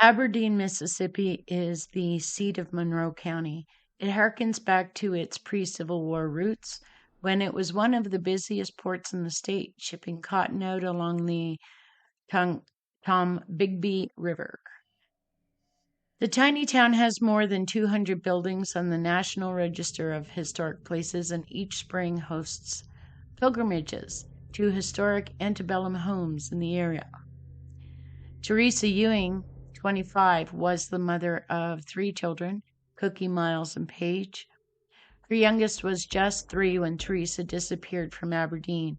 Aberdeen, Mississippi is the seat of Monroe County. It harkens back to its pre-Civil War roots when it was one of the busiest ports in the state, shipping cotton out along the Tombigbee River. The tiny town has more than 200 buildings on the National Register of Historic Places, and each spring hosts pilgrimages to historic antebellum homes in the area. Teresa Ewing, 25, was the mother of 3 children, Cookie, Miles, and Paige. Her youngest was just 3 when Teresa disappeared from Aberdeen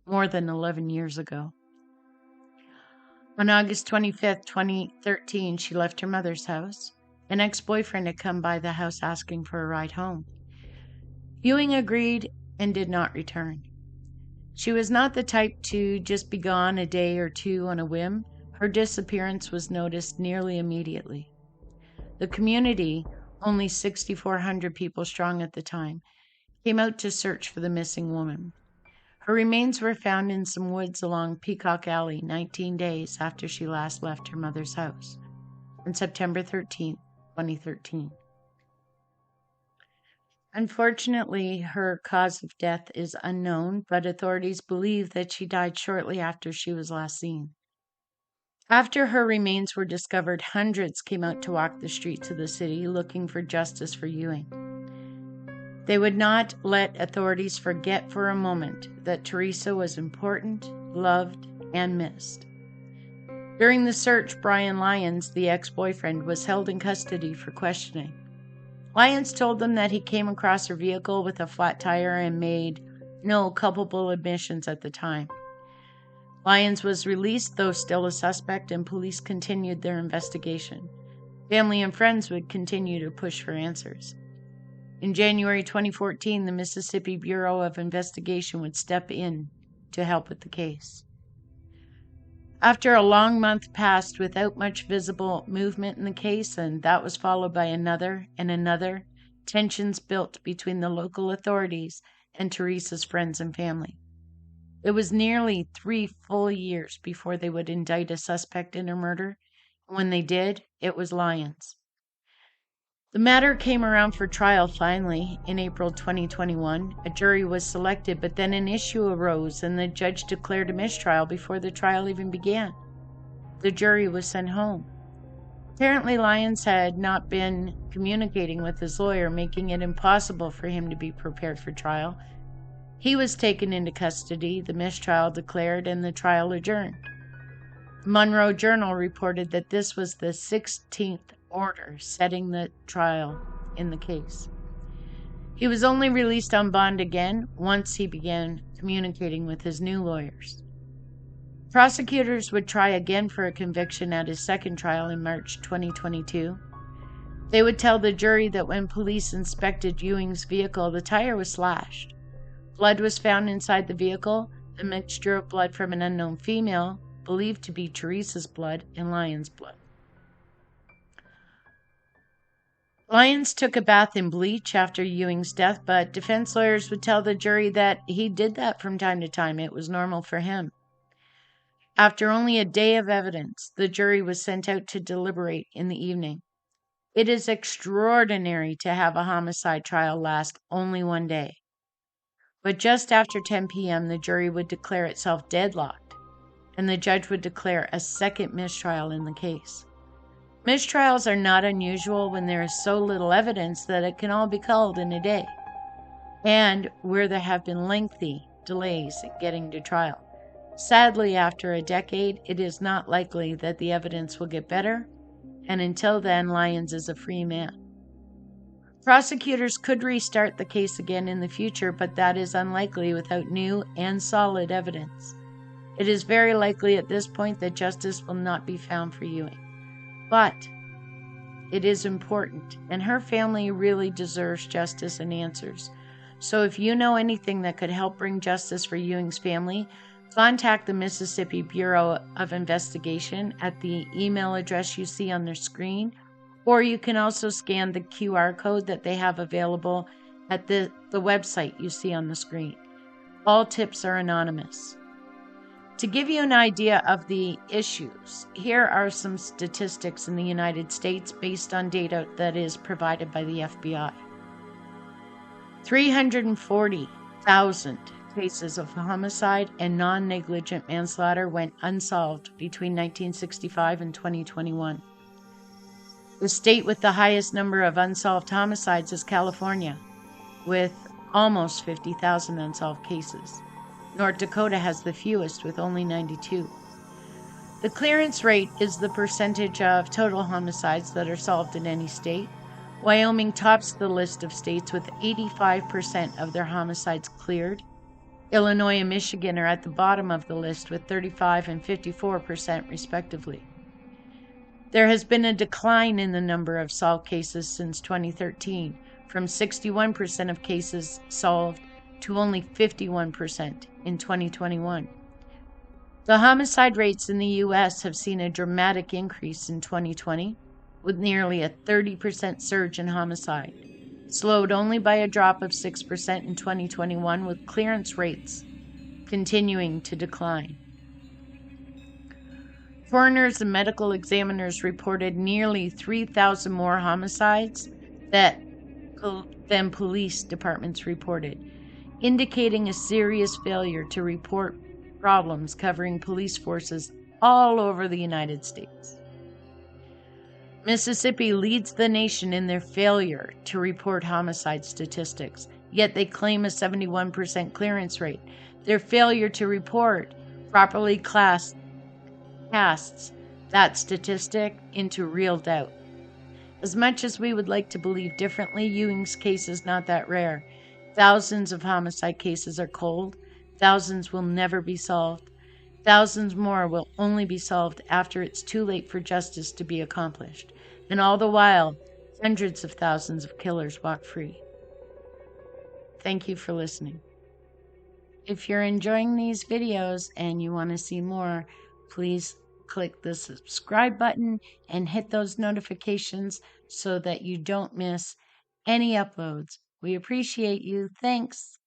more than 11 years ago. On August 25, 2013, she left her mother's house. An ex-boyfriend had come by the house asking for a ride home. Ewing agreed and did not return. She was not the type to just be gone a day or two on a whim. Her disappearance was noticed nearly immediately. The community, only 6,400 people strong at the time, came out to search for the missing woman. Her remains were found in some woods along Peacock Alley 19 days after she last left her mother's house, on September 13, 2013. Unfortunately, her cause of death is unknown, but authorities believe that she died shortly after she was last seen. After her remains were discovered, hundreds came out to walk the streets of the city looking for justice for Ewing. They would not let authorities forget for a moment that Teresa was important, loved, and missed. During the search, Brian Lyons, the ex-boyfriend, was held in custody for questioning. Lyons told them that he came across her vehicle with a flat tire and made no culpable admissions at the time. Lyons was released, though still a suspect, and police continued their investigation. Family and friends would continue to push for answers. In January 2014, the Mississippi Bureau of Investigation would step in to help with the case. After a long month passed without much visible movement in the case, and that was followed by another and another, tensions built between the local authorities and Teresa's friends and family. It was nearly 3 full years before they would indict a suspect in her murder. When they did, it was Lyons. The matter came around for trial finally in April 2021. A jury was selected, but then an issue arose and the judge declared a mistrial before the trial even began. The jury was sent home. Apparently, Lyons had not been communicating with his lawyer, making it impossible for him to be prepared for trial. He was taken into custody, the mistrial declared, and the trial adjourned. The Monroe Journal reported that this was the 16th order setting the trial in the case. He was only released on bond again once he began communicating with his new lawyers. Prosecutors would try again for a conviction at his second trial in March 2022. They would tell the jury that when police inspected Ewing's vehicle, the tire was slashed. Blood was found inside the vehicle, a mixture of blood from an unknown female, believed to be Teresa's blood, and Lyons' blood. Lyons took a bath in bleach after Ewing's death, but defense lawyers would tell the jury that he did that from time to time. It was normal for him. After only a day of evidence, the jury was sent out to deliberate in the evening. It is extraordinary to have a homicide trial last only 1 day. But just after 10 p.m., the jury would declare itself deadlocked, and the judge would declare a second mistrial in the case. Mistrials are not unusual when there is so little evidence that it can all be called in a day, and where there have been lengthy delays in getting to trial. Sadly, after a decade, it is not likely that the evidence will get better, and until then, Lyons is a free man. Prosecutors could restart the case again in the future, but that is unlikely without new and solid evidence. It is very likely at this point that justice will not be found for Ewing. But it is important, and her family really deserves justice and answers. So if you know anything that could help bring justice for Ewing's family, contact the Mississippi Bureau of Investigation at the email address you see on their screen, or you can also scan the QR code that they have available at the website you see on the screen. All tips are anonymous. To give you an idea of the issues, here are some statistics in the United States based on data that is provided by the FBI. 340,000 cases of homicide and non-negligent manslaughter went unsolved between 1965 and 2021. The state with the highest number of unsolved homicides is California, with almost 50,000 unsolved cases. North Dakota has the fewest, with only 92. The clearance rate is the percentage of total homicides that are solved in any state. Wyoming tops the list of states with 85% of their homicides cleared. Illinois and Michigan are at the bottom of the list with 35 and 54% respectively. There has been a decline in the number of solved cases since 2013, from 61% of cases solved to only 51% in 2021. The homicide rates in the U.S. have seen a dramatic increase in 2020, with nearly a 30% surge in homicide, slowed only by a drop of 6% in 2021, with clearance rates continuing to decline. Coroners and medical examiners reported nearly 3,000 more homicides than police departments reported, indicating a serious failure to report problems covering police forces all over the United States. Mississippi leads the nation in their failure to report homicide statistics, yet they claim a 71% clearance rate. Their failure to report properly casts that statistic into real doubt. As much as we would like to believe differently, Ewing's case is not that rare. Thousands of homicide cases are cold. Thousands will never be solved. Thousands more will only be solved after it's too late for justice to be accomplished. And all the while, hundreds of thousands of killers walk free. Thank you for listening. If you're enjoying these videos and you want to see more, please click the subscribe button and hit those notifications so that you don't miss any uploads. We appreciate you. Thanks.